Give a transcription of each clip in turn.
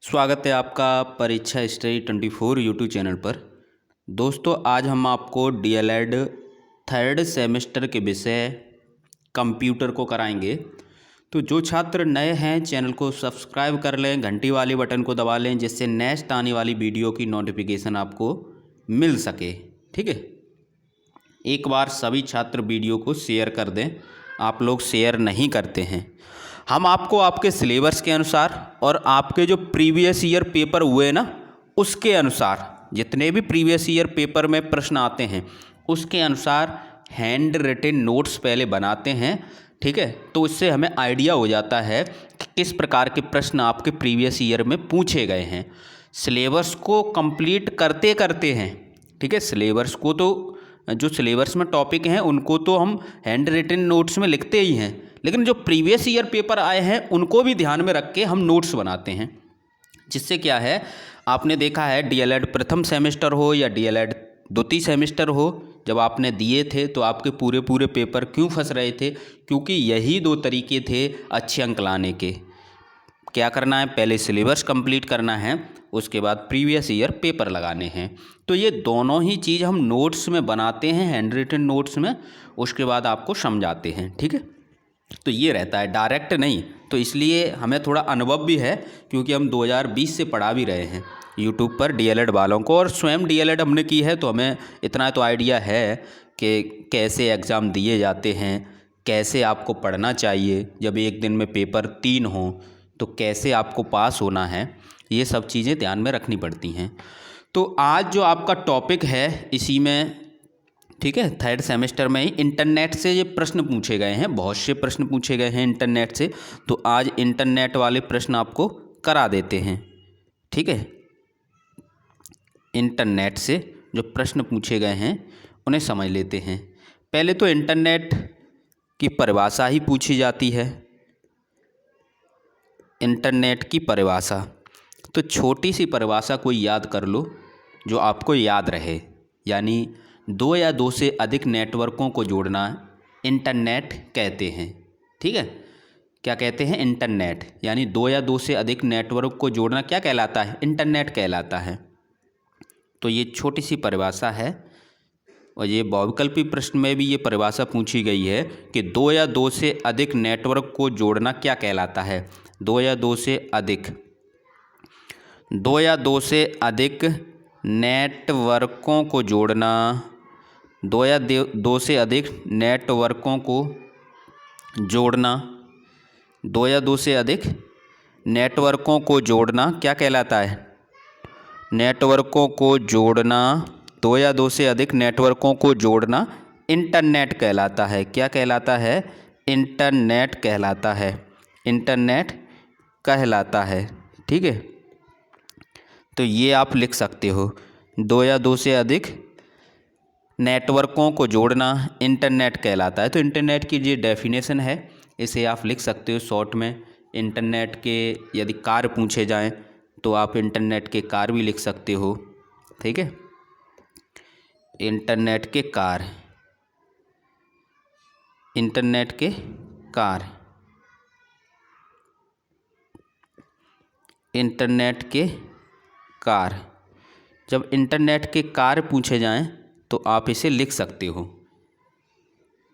स्वागत है आपका परीक्षा स्टडी 24 यूट्यूब चैनल पर। दोस्तों, आज हम आपको डीएलएड थर्ड सेमेस्टर के विषय कंप्यूटर को कराएंगे। तो जो छात्र नए हैं चैनल को सब्सक्राइब कर लें, घंटी वाली बटन को दबा लें, जिससे नेक्स्ट आने वाली वीडियो की नोटिफिकेशन आपको मिल सके। ठीक है, एक बार सभी छात्र वीडियो को शेयर कर दें। आप लोग शेयर नहीं करते हैं। हम आपको आपके सिलेबस के अनुसार और आपके जो प्रीवियस ईयर पेपर हुए ना, उसके अनुसार जितने भी प्रीवियस ईयर पेपर में प्रश्न आते हैं उसके अनुसार हैंड रिटन नोट्स पहले बनाते हैं। ठीक है, तो इससे हमें आइडिया हो जाता है कि किस प्रकार के प्रश्न आपके प्रीवियस ईयर में पूछे गए हैं। सिलेबस को कंप्लीट करते करते हैं। ठीक है, सिलेबस को तो जो सिलेबस में टॉपिक हैं उनको तो हम हैंड रिटन नोट्स में लिखते ही हैं, लेकिन जो प्रीवियस ईयर पेपर आए हैं उनको भी ध्यान में रख के हम नोट्स बनाते हैं। जिससे क्या है, आपने देखा है डीएलएड प्रथम सेमेस्टर हो या डीएलएड द्वितीय सेमेस्टर हो, जब आपने दिए थे तो आपके पूरे पूरे पेपर क्यों फंस रहे थे? क्योंकि यही दो तरीके थे अच्छे अंक लाने के। क्या करना है, पहले सिलेबस कंप्लीट करना है, उसके बाद प्रीवियस ईयर पेपर लगाने हैं। तो ये दोनों ही चीज़ हम नोट्स में बनाते हैं, हैंड रिटन नोट्स में, उसके बाद आपको समझाते हैं। ठीक है, तो ये रहता है, डायरेक्ट नहीं। तो इसलिए हमें थोड़ा अनुभव भी है, क्योंकि हम 2020 से पढ़ा भी रहे हैं यूट्यूब पर डीएलएड वालों को, और स्वयं डीएलएड हमने की है, तो हमें इतना तो आइडिया है कि कैसे एग्ज़ाम दिए जाते हैं, कैसे आपको पढ़ना चाहिए, जब एक दिन में पेपर 3 हों तो कैसे आपको पास होना है, ये सब चीज़ें ध्यान में रखनी पड़ती हैं। तो आज जो आपका टॉपिक है इसी में, ठीक है, थर्ड सेमेस्टर में ही इंटरनेट से ये प्रश्न पूछे गए हैं, बहुत से प्रश्न पूछे गए हैं इंटरनेट से। तो आज इंटरनेट वाले प्रश्न आपको करा देते हैं। ठीक है, इंटरनेट से जो प्रश्न पूछे गए हैं उन्हें समझ लेते हैं। पहले तो इंटरनेट की परिभाषा ही पूछी जाती है। इंटरनेट की परिभाषा, तो छोटी सी परिभाषा कोई याद कर लो जो आपको याद रहे, यानी दो या दो से अधिक नेटवर्कों को जोड़ना इंटरनेट कहते हैं। ठीक है, क्या कहते हैं? इंटरनेट, यानी दो या दो से अधिक नेटवर्क को जोड़ना क्या कहलाता है? इंटरनेट कहलाता है। तो ये छोटी सी परिभाषा है, और ये बहुविकल्पी प्रश्न में भी ये परिभाषा पूछी गई है कि दो या दो से अधिक नेटवर्क को जोड़ना क्या कहलाता है? दो या दो से अधिक, दो या दो से अधिक नेटवर्कों को जोड़ना, दो या दो से अधिक नेटवर्कों को जोड़ना, दो या दो से अधिक नेटवर्कों को जोड़ना क्या कहलाता है? नेटवर्कों को जोड़ना, दो या दो से अधिक नेटवर्कों को जोड़ना इंटरनेट कहलाता है। क्या कहलाता है? इंटरनेट कहलाता है। इंटरनेट कहलाता है। ठीक है, तो ये आप लिख सकते हो, दो या दो से अधिक नेटवर्कों को जोड़ना इंटरनेट कहलाता है। तो इंटरनेट की ये डेफिनेशन है, इसे आप लिख सकते हो शॉर्ट में। इंटरनेट के यदि कार्य पूछे जाएं तो आप इंटरनेट के कार्य भी लिख सकते हो। ठीक है, इंटरनेट के कार्य, इंटरनेट के कार्य, इंटरनेट के कार्य। जब इंटरनेट के कार्य पूछे जाएं तो आप इसे लिख सकते हो।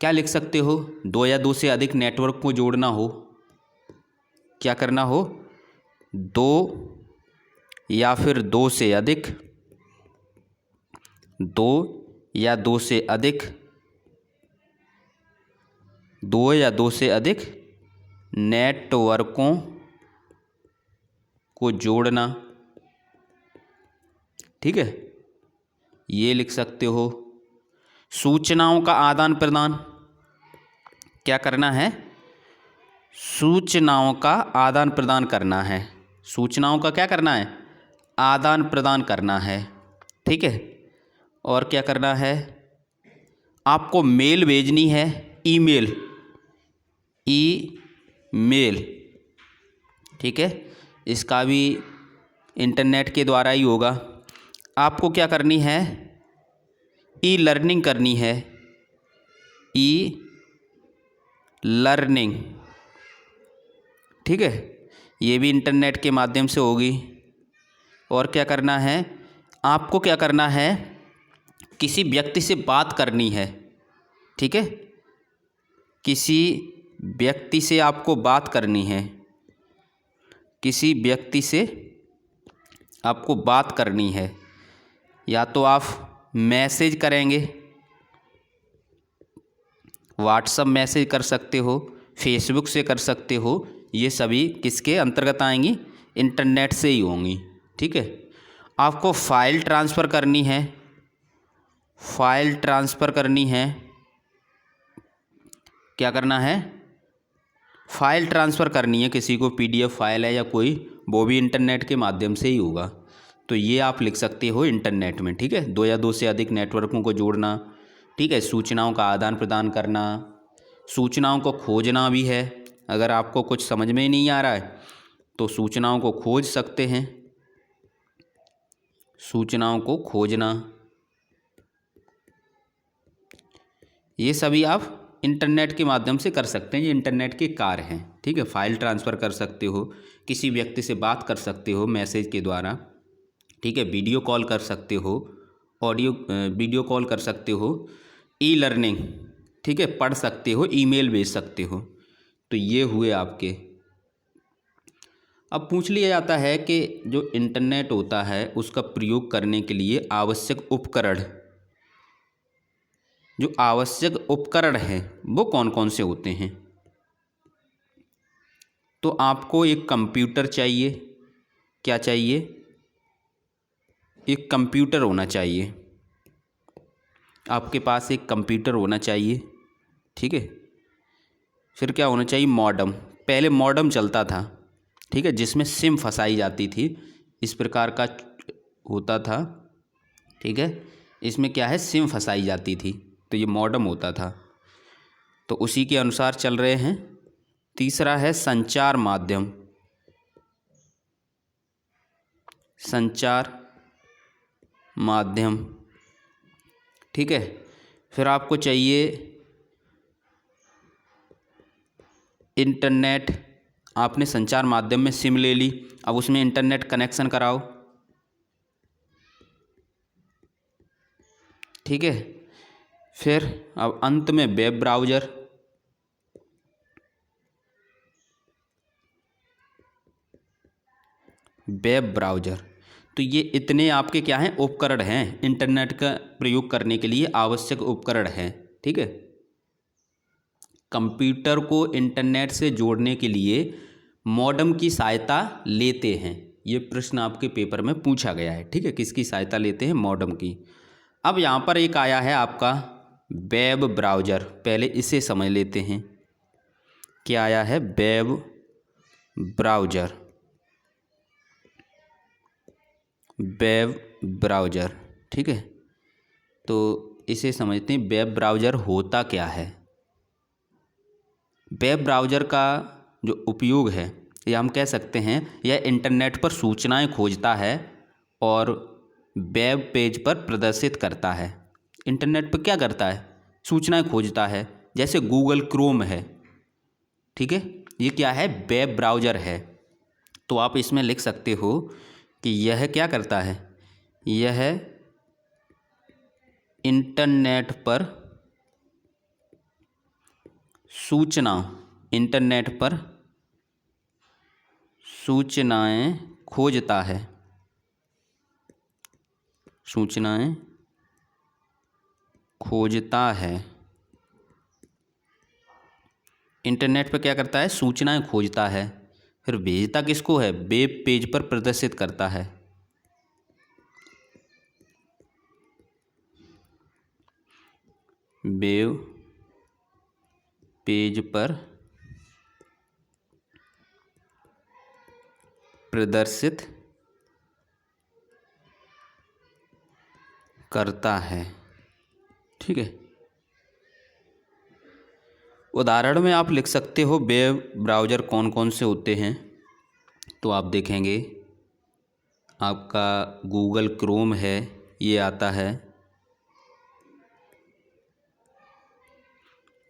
क्या लिख सकते हो? दो या दो से अधिक नेटवर्क को जोड़ना हो, क्या करना हो? दो या फिर दो से अधिक, दो या दो से अधिक, दो या दो से अधिक नेटवर्कों को जोड़ना। ठीक है, ये लिख सकते हो। सूचनाओं का आदान प्रदान, क्या करना है? सूचनाओं का आदान प्रदान करना है। सूचनाओं का क्या करना है? आदान प्रदान करना है। ठीक है, और क्या करना है? आपको मेल भेजनी है, ईमेल, ईमेल। ठीक है, इसका भी इंटरनेट के द्वारा ही होगा। आपको क्या करनी है? ई लर्निंग करनी है, ई लर्निंग। ठीक है, ये भी इंटरनेट के माध्यम से होगी। और क्या करना है, आपको क्या करना है, किसी व्यक्ति से बात करनी है, ठीक है, किसी व्यक्ति से आपको बात करनी है, किसी व्यक्ति से आपको बात करनी है। या तो आप मैसेज करेंगे, व्हाट्सएप मैसेज कर सकते हो, फेसबुक से कर सकते हो, ये सभी किसके अंतर्गत आएंगी, इंटरनेट से ही होंगी, ठीक है। आपको फ़ाइल ट्रांसफ़र करनी है, फ़ाइल ट्रांसफ़र करनी है, क्या करना है, फ़ाइल ट्रांसफ़र करनी है किसी को, पीडीएफ फाइल है या कोई, वो भी इंटरनेट के माध्यम से ही होगा। तो ये आप लिख सकते हो इंटरनेट में, ठीक है। दो या दो से अधिक नेटवर्कों को जोड़ना, ठीक है, सूचनाओं का आदान प्रदान करना, सूचनाओं को खोजना भी है। अगर आपको कुछ समझ में ही नहीं आ रहा है तो सूचनाओं को खोज सकते हैं, सूचनाओं को खोजना, ये सभी आप इंटरनेट के माध्यम से कर सकते हैं, ये इंटरनेट के कार्य हैं, ठीक है। फाइल ट्रांसफ़र कर सकते हो, किसी व्यक्ति से बात कर सकते हो मैसेज के द्वारा, ठीक है, वीडियो कॉल कर सकते हो, ऑडियो वीडियो कॉल कर सकते हो, ई लर्निंग, ठीक है, पढ़ सकते हो, ईमेल भेज सकते हो। तो ये हुए आपके। अब पूछ लिया जाता है कि जो इंटरनेट होता है उसका प्रयोग करने के लिए आवश्यक उपकरण, जो आवश्यक उपकरण हैं वो कौन कौन से होते हैं। तो आपको एक कंप्यूटर चाहिए, क्या चाहिए, एक कंप्यूटर होना चाहिए, आपके पास एक कंप्यूटर होना चाहिए, ठीक है। फिर क्या होना चाहिए, मॉडेम, पहले मॉडेम चलता था, ठीक है, जिसमें सिम फंसाई जाती थी, इस प्रकार का होता था, ठीक है, इसमें क्या है, सिम फंसाई जाती थी, तो ये मॉडेम होता था, तो उसी के अनुसार चल रहे हैं। तीसरा है संचार माध्यम, संचार माध्यम, ठीक है। फिर आपको चाहिए इंटरनेट, आपने संचार माध्यम में सिम ले ली, अब उसमें इंटरनेट कनेक्शन कराओ, ठीक है। फिर अब अंत में वेब ब्राउज़र, वेब ब्राउज़र। तो ये इतने आपके क्या हैं, उपकरण हैं, इंटरनेट का प्रयोग करने के लिए आवश्यक उपकरण हैं, ठीक है। कंप्यूटर को इंटरनेट से जोड़ने के लिए मॉडेम की सहायता लेते हैं, ये प्रश्न आपके पेपर में पूछा गया है, ठीक है, किसकी सहायता लेते हैं, मॉडेम की। अब यहाँ पर एक आया है आपका वेब ब्राउज़र, पहले इसे समझ लेते हैं, क्या आया है, वेब ब्राउज़र, वेब ब्राउज़र, ठीक है। तो इसे समझते हैं, वेब ब्राउज़र होता क्या है। वेब ब्राउज़र का जो उपयोग है, या हम कह सकते हैं यह इंटरनेट पर सूचनाएं खोजता है और वेब पेज पर प्रदर्शित करता है। इंटरनेट पर क्या करता है, सूचनाएं खोजता है, जैसे गूगल क्रोम है, ठीक है, ये क्या है, वेब ब्राउज़र है। तो आप इसमें लिख सकते हो कि यह क्या करता है, यह इंटरनेट पर सूचना, इंटरनेट पर सूचनाएं खोजता है, सूचनाएं खोजता है। इंटरनेट पर क्या करता है, सूचनाएं खोजता है, फिर भेजता किसको है, वेब पेज पर प्रदर्शित करता है। वेब पेज पर प्रदर्शित करता है, ठीक है। उदाहरण में आप लिख सकते हो वेब ब्राउज़र कौन कौन से होते हैं। तो आप देखेंगे आपका गूगल क्रोम है, ये आता है,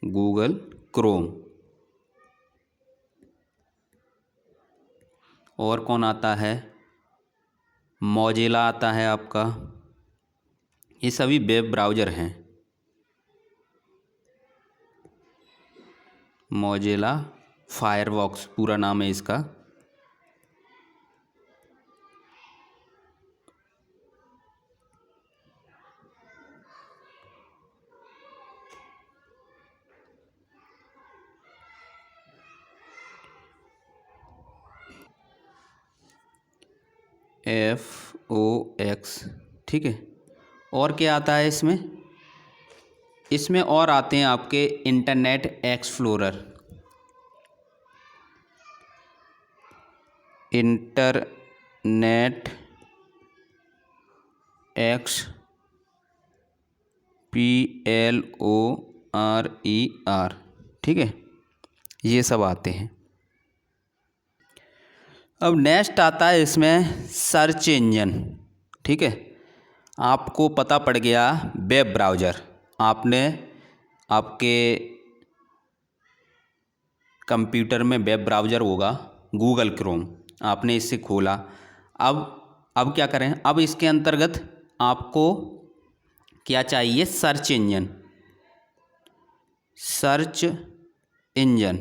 गूगल क्रोम। और कौन आता है, मोजिला आता है आपका। ये सभी वेब ब्राउज़र हैं। मोजिला फायरफॉक्स पूरा नाम है इसका। FOX, ठीक है। और क्या आता है इसमें? इसमें और आते हैं आपके इंटरनेट एक्सप्लोरर, इंटरनेट XPLORER, ठीक है। ये सब आते हैं। अब नेक्स्ट आता है इसमें सर्च इंजन, ठीक है। आपको पता पड़ गया वेब ब्राउज़र, आपने आपके कंप्यूटर में वेब ब्राउज़र होगा गूगल क्रोम, आपने इससे खोला। अब क्या करें? अब इसके अंतर्गत आपको क्या चाहिए? Search engine. सर्च इंजन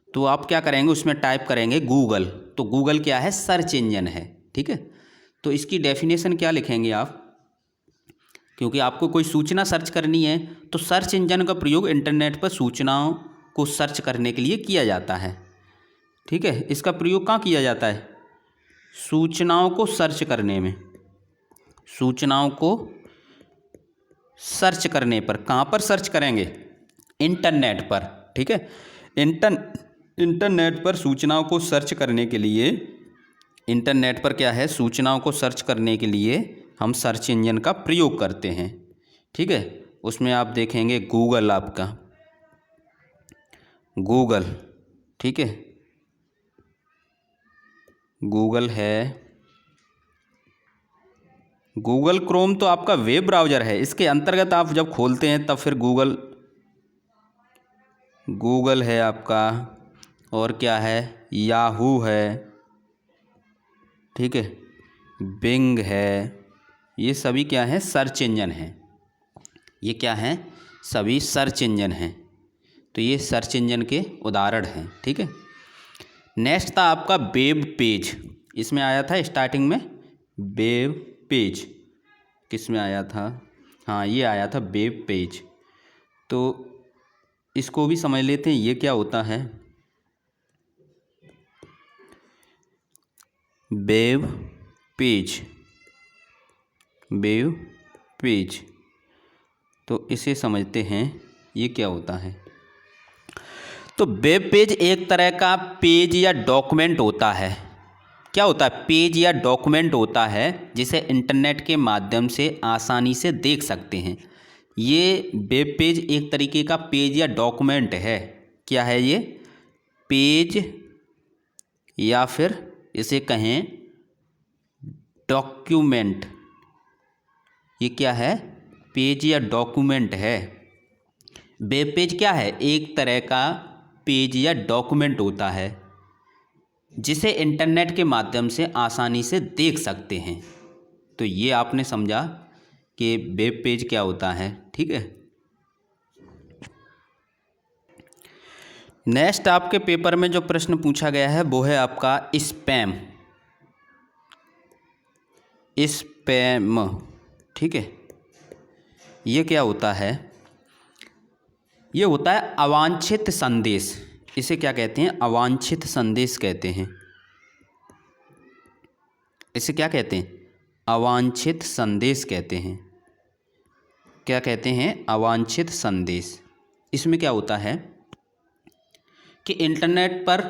तो आप क्या करेंगे? उसमें टाइप करेंगे गूगल। तो गूगल क्या है? सर्च इंजन है, ठीक है। तो इसकी डेफिनेशन क्या लिखेंगे आप? क्योंकि आपको कोई सूचना सर्च करनी है तो सर्च इंजन का प्रयोग इंटरनेट पर सूचनाओं को सर्च करने के लिए किया जाता है, ठीक है। इसका प्रयोग कहाँ किया जाता है? सूचनाओं को सर्च करने में। सूचनाओं को सर्च करने पर कहाँ पर सर्च करेंगे? इंटरनेट पर, ठीक है। इंटरनेट पर सूचनाओं को सर्च करने के लिए, इंटरनेट पर क्या है? सूचनाओं को सर्च करने के लिए हम सर्च इंजन का प्रयोग करते हैं, ठीक है। उसमें आप देखेंगे गूगल, आपका गूगल, ठीक है। गूगल है। गूगल क्रोम तो आपका वेब ब्राउज़र है, इसके अंतर्गत आप जब खोलते हैं तब फिर गूगल है आपका। और क्या है? याहू है, ठीक है। बिंग है। ये सभी क्या है? सर्च इंजन हैं। ये क्या हैं? सभी सर्च इंजन हैं। तो ये सर्च इंजन के उदाहरण हैं, ठीक है। नेक्स्ट था आपका वेब पेज। इसमें आया था स्टार्टिंग में वेब पेज। किस में आया था? हाँ, ये आया था वेब पेज। तो इसको भी समझ लेते हैं, ये क्या होता है? Web page, web page. तो इसे समझते हैं ये क्या होता है। तो वेब पेज एक तरह का पेज या डॉक्यूमेंट होता है। क्या होता है? पेज या डॉक्यूमेंट होता है जिसे इंटरनेट के माध्यम से आसानी से देख सकते हैं। ये वेब पेज एक तरीके का पेज या डॉक्यूमेंट है। क्या है ये? पेज या फिर इसे कहें डॉक्यूमेंट। ये क्या है? पेज या डॉक्यूमेंट है। वेब पेज क्या है? एक तरह का पेज या डॉक्यूमेंट होता है जिसे इंटरनेट के माध्यम से आसानी से देख सकते हैं। तो ये आपने समझा कि वेब पेज क्या होता है, ठीक है। नेक्स्ट आपके पेपर में जो प्रश्न पूछा गया है वो है आपका स्पैम। स्पैम, ठीक है। ये क्या होता है? ये होता है अवांछित संदेश। इसे क्या कहते हैं? अवांछित संदेश कहते हैं। इसे क्या कहते हैं? अवांछित संदेश कहते हैं। क्या कहते हैं? अवांछित संदेश। इसमें क्या होता है कि इंटरनेट पर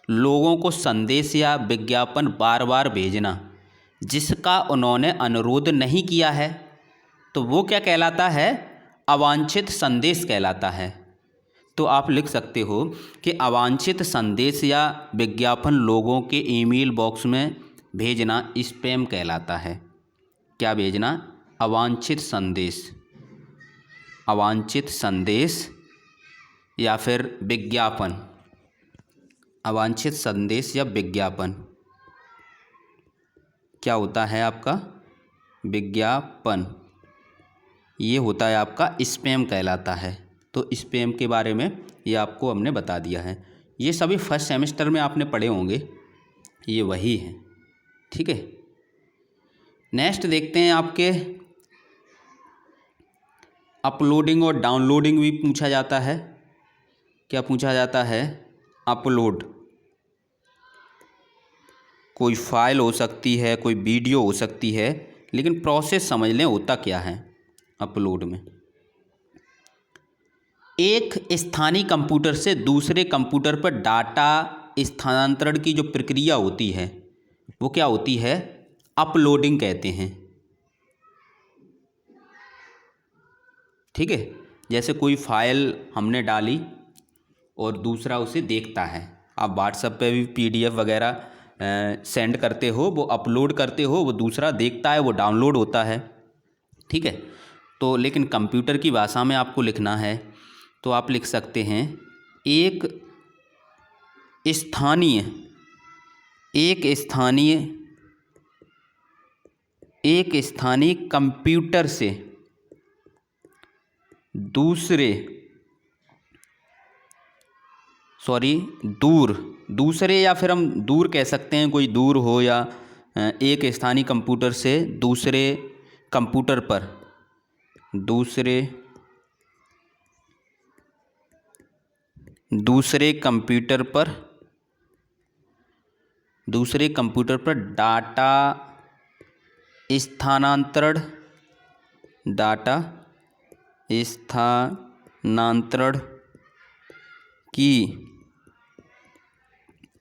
लोगों को संदेश या विज्ञापन बार बार भेजना जिसका उन्होंने अनुरोध नहीं किया है, तो वो क्या कहलाता है? अवांछित संदेश कहलाता है। तो आप लिख सकते हो कि अवांछित संदेश या विज्ञापन लोगों के ईमेल बॉक्स में भेजना स्पैम कहलाता है। क्या भेजना? अवांछित संदेश। अवांछित संदेश या फिर विज्ञापन। अवांछित संदेश या विज्ञापन क्या होता है आपका विज्ञापन, ये होता है आपका स्पैम कहलाता है। तो स्पैम के बारे में ये आपको हमने बता दिया है। ये सभी फर्स्ट सेमेस्टर में आपने पढ़े होंगे, ये वही है। ठीक है, नेक्स्ट देखते हैं आपके अपलोडिंग और डाउनलोडिंग भी पूछा जाता है। क्या पूछा जाता है? अपलोड, कोई फाइल हो सकती है, कोई वीडियो हो सकती है, लेकिन प्रोसेस समझ लें होता क्या है अपलोड में। एक स्थानीय कंप्यूटर से दूसरे कंप्यूटर पर डाटा स्थानांतरण की जो प्रक्रिया होती है वो क्या होती है? अपलोडिंग कहते हैं। ठीक है, जैसे कोई फाइल हमने डाली और दूसरा उसे देखता है, आप व्हाट्सएप पे भी पीडीएफ वगैरह सेंड करते हो, वो अपलोड करते हो, वो दूसरा देखता है, वो डाउनलोड होता है। ठीक है, तो लेकिन कंप्यूटर की भाषा में आपको लिखना है तो आप लिख सकते हैं एक स्थानीय कंप्यूटर से दूसरे या फिर हम दूर कह सकते हैं, कोई दूर हो, या एक स्थानीय कंप्यूटर से दूसरे कंप्यूटर पर डाटा स्थानांतरण की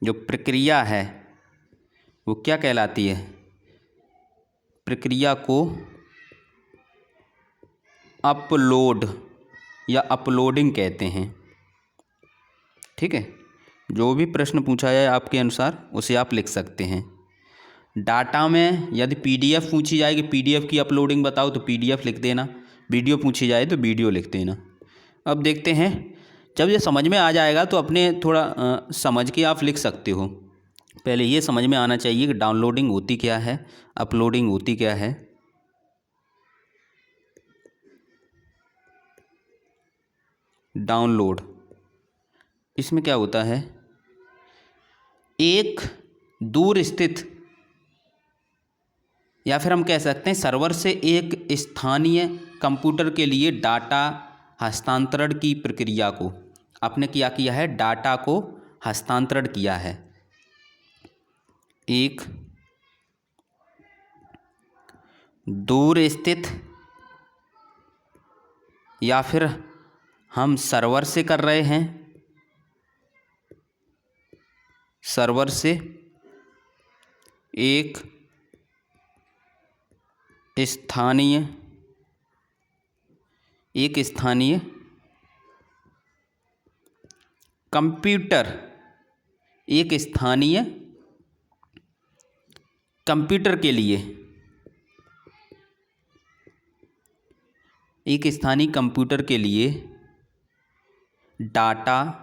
जो प्रक्रिया है वो क्या कहलाती है? प्रक्रिया को अपलोड या अपलोडिंग कहते हैं। ठीक है, जो भी प्रश्न पूछा जाए आपके अनुसार उसे आप लिख सकते हैं। डाटा में यदि पीडीएफ पूछी जाएगी, पीडीएफ की अपलोडिंग बताओ तो पीडीएफ लिख देना, वीडियो पूछी जाए तो वीडियो लिख देना। अब देखते हैं, जब ये समझ में आ जाएगा तो अपने थोड़ा समझ के आप लिख सकते हो। पहले ये समझ में आना चाहिए कि डाउनलोडिंग होती क्या है, अपलोडिंग होती क्या है। डाउनलोड, इसमें क्या होता है? एक दूर स्थित या फिर हम कह सकते हैं सर्वर से एक स्थानीय कंप्यूटर के लिए डाटा हस्तांतरण की प्रक्रिया को आपने क्या किया है? डाटा को हस्तांतरण किया है। एक दूर स्थित या फिर हम सर्वर से कर रहे हैं, सर्वर से एक स्थानीय कंप्यूटर, एक स्थानीय कंप्यूटर के लिए, एक स्थानीय कंप्यूटर के लिए डाटा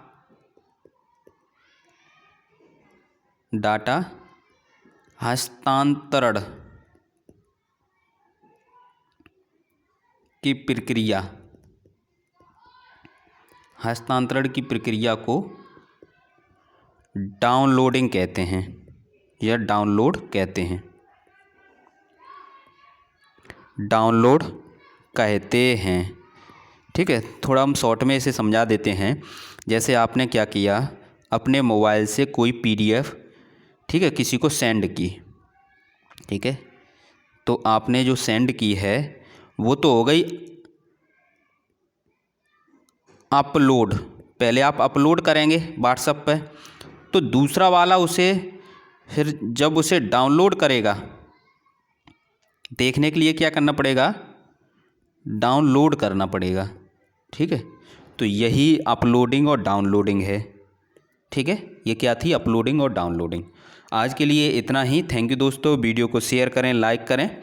हस्तांतरण की प्रक्रिया, हस्तांतरण की प्रक्रिया को डाउनलोडिंग कहते हैं या डाउनलोड कहते हैं, डाउनलोड कहते हैं। ठीक है, थोड़ा हम शॉर्ट में इसे समझा देते हैं। जैसे आपने क्या किया, अपने मोबाइल से कोई पीडीएफ, ठीक है, किसी को सेंड की। ठीक है, तो आपने जो सेंड की है वो तो हो गई अपलोड। पहले आप अपलोड करेंगे व्हाट्सएप पे, तो दूसरा वाला उसे फिर जब उसे डाउनलोड करेगा, देखने के लिए क्या करना पड़ेगा? डाउनलोड करना पड़ेगा। ठीक है, तो यही अपलोडिंग और डाउनलोडिंग है। ठीक है, ये क्या थी? अपलोडिंग और डाउनलोडिंग। आज के लिए इतना ही। थैंक यू दोस्तों। वीडियो को शेयर करें, लाइक करें।